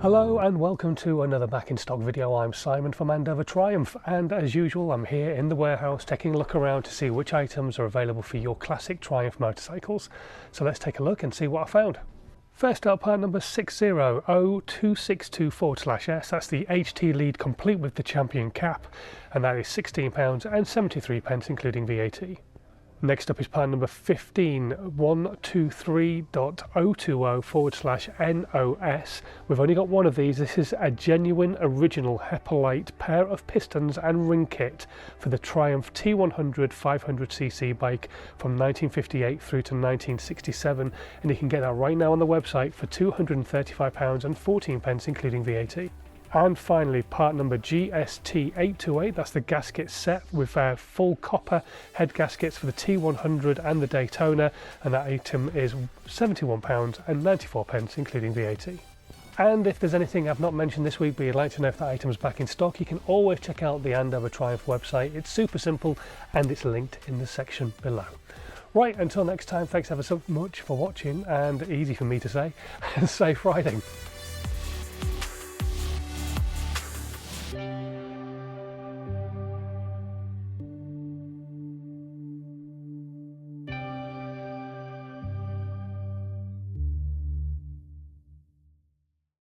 Hello and welcome to another Back in Stock video. I'm Simon from Andover Triumph, and as usual I'm here in the warehouse taking a look around to see which items are available for your classic Triumph motorcycles. So let's take a look and see what I found. First up, part number 6002624/S. That's the HT lead complete with the Champion cap, and that is £16.73 including VAT. Next up is part number 15123.020/NOS. We've only got one of these. This is a genuine original Hepalite pair of pistons and ring kit for the Triumph T100 500cc bike from 1958 through to 1967, and you can get that right now on the website for £235.14 including VAT. And finally, part number GST828, that's the gasket set with full copper head gaskets for the T100 and the Daytona, and that item is £71.94 including VAT. And if there's anything I've not mentioned this week but you'd like to know if that item's back in stock, you can always check out the Andover Triumph website. It's super simple and it's linked in the section below. Right, until next time, thanks ever so much for watching, and easy for me to say, safe riding.